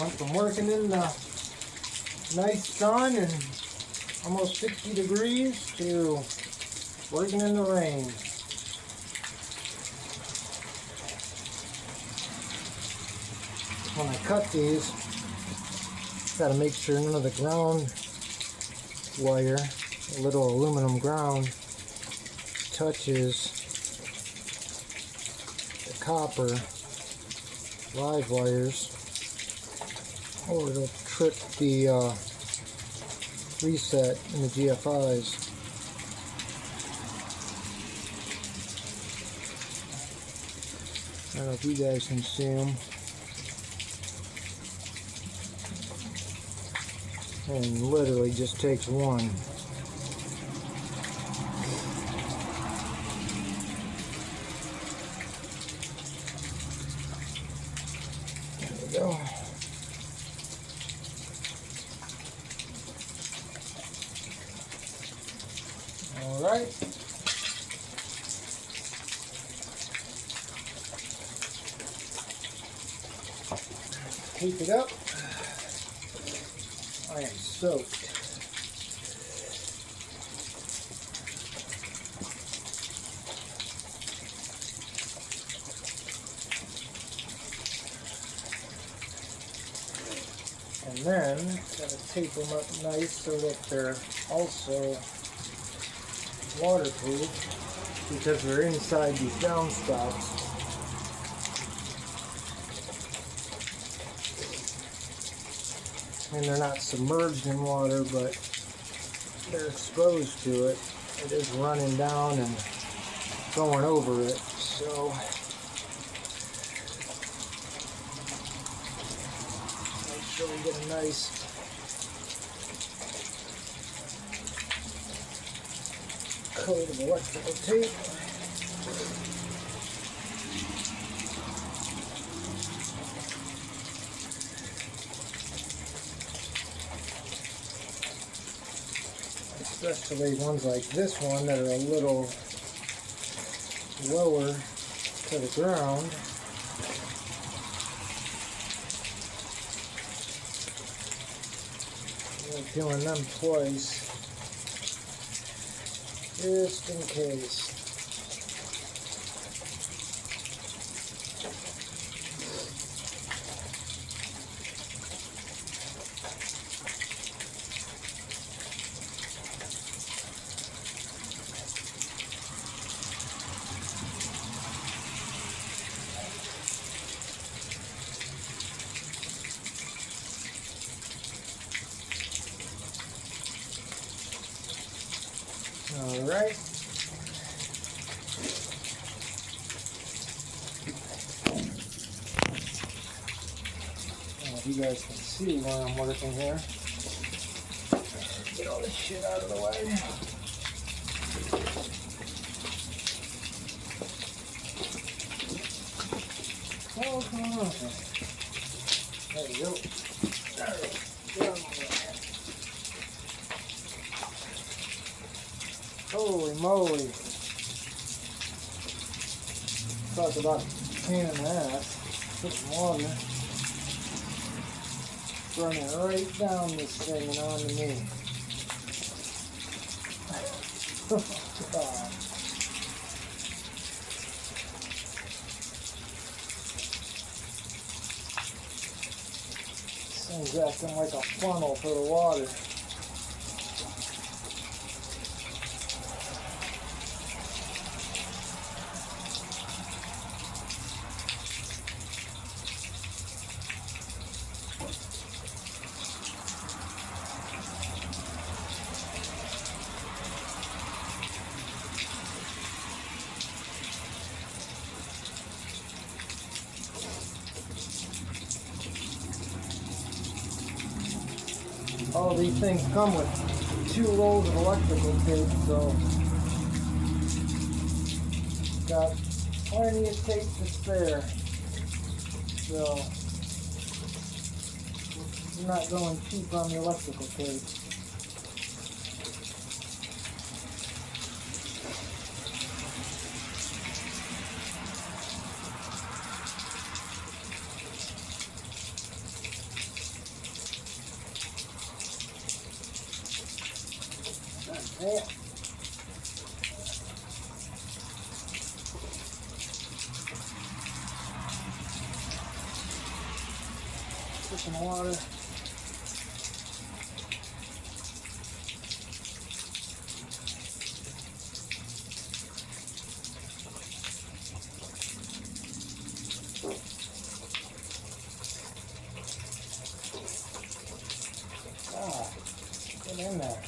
Went from working in the nice sun and almost 60 degrees to working in the rain. When I cut these, gotta make sure none of the ground wire, a little aluminum ground, touches the copper live wires, or it'll trip the reset in the GFIs. I don't know if you guys can see them. And literally just takes one. There we go. All right. Keep it up. I am soaked. And then, gotta tape them up nice so that they're also waterproof, because they're inside these downspouts. And they're not submerged in water, but they're exposed to it. It is running down and going over it. So make sure we get a nice coat of electrical tape. Especially ones like this one that are a little lower to the ground. We're doing them twice, just in case. All right. If you guys can see where I'm working here. Get all this shit out of the way. Oh, come on. There you go. There we go. Holy moly. Talk about a pain in the ass. Put some water. Running right down this thing and onto me. God. This thing's acting like a funnel for the water. All these things come with 2 rolls of electrical tape, so got plenty of tape to spare. So I'm not going cheap on the electrical tape. Yeah. Put some water. Get in there.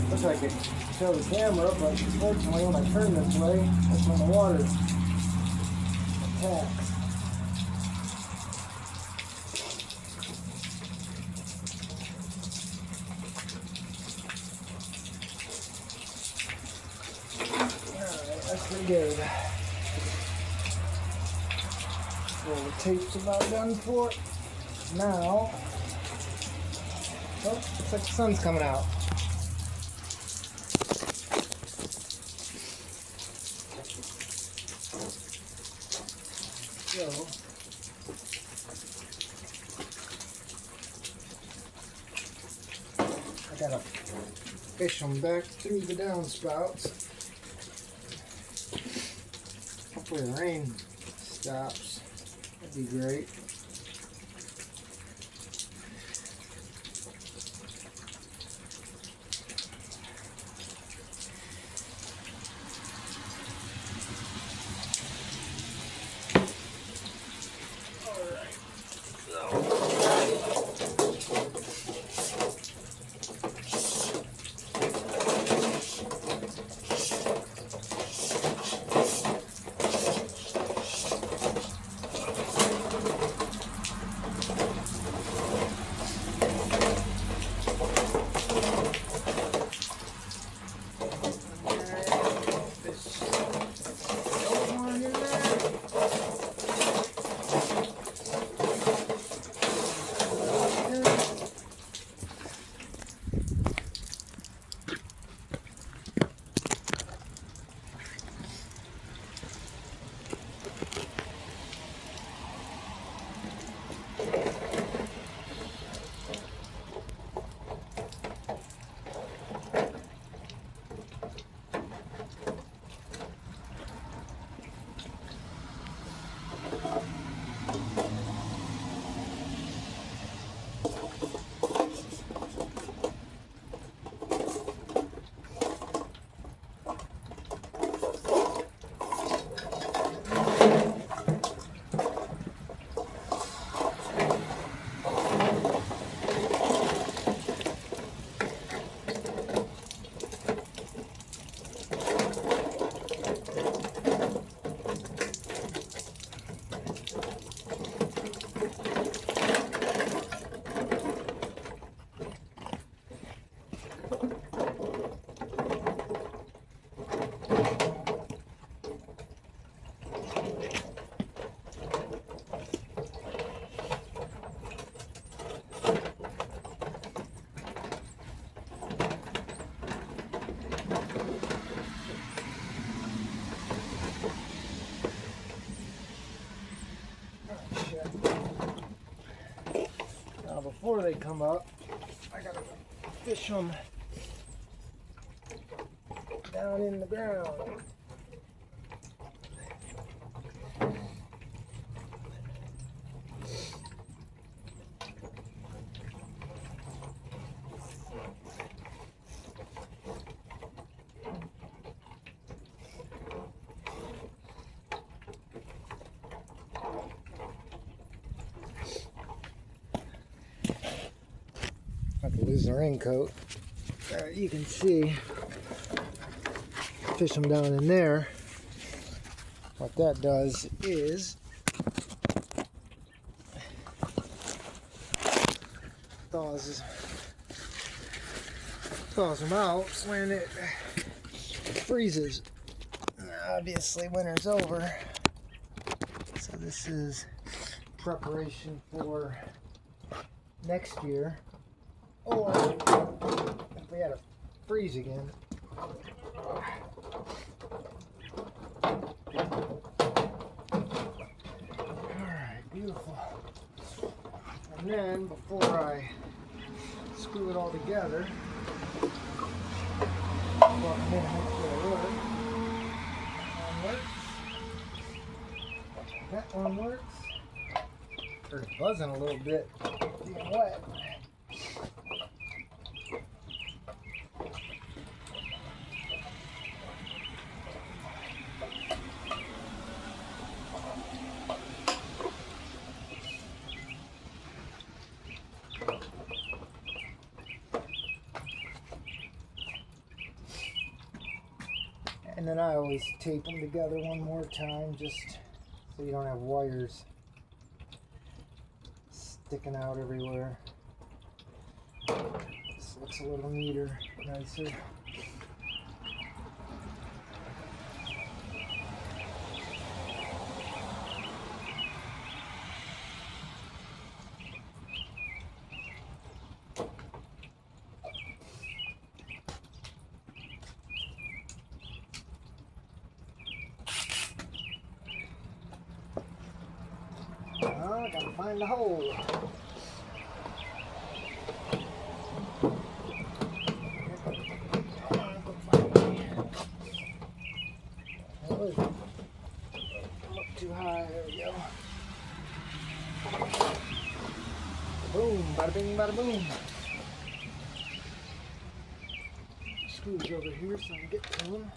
Looks like it show the camera, but unfortunately when I turn this way, that's when the water attacks. Alright, that's pretty good. Well, the tape's about done for it. Now, oh, looks like the sun's coming out. So, I gotta fish them back through the downspouts. Hopefully the rain stops. That'd be great. Now before they come up, I gotta fish them down in the ground. I have to lose the raincoat. You can see, fish them down in there. What that does is thaws them out when it freezes. Obviously winter's over, so this is preparation for next year, or if we had to freeze again. And then before I screw it all together, plug them in, make sure they work. That one works. It's buzzing a little bit, being wet. And then I always tape them together one more time just so you don't have wires sticking out everywhere. This looks a little neater, nicer. Oh, gotta find the hole. Oh, I'm up too high. There we go. Boom, bada bing, bada boom. Screws over here so I can get to them.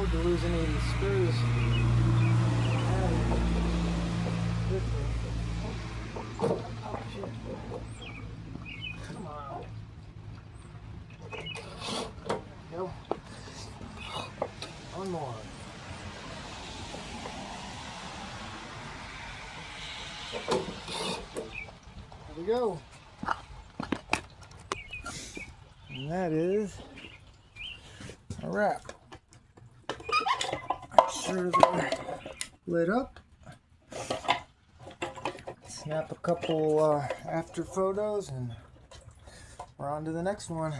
To lose any of these screws. Oh, shit. Come on. There we go. One more. There we go. And that is a wrap. Sure they're lit up. Snap a couple after photos and we're on to the next one.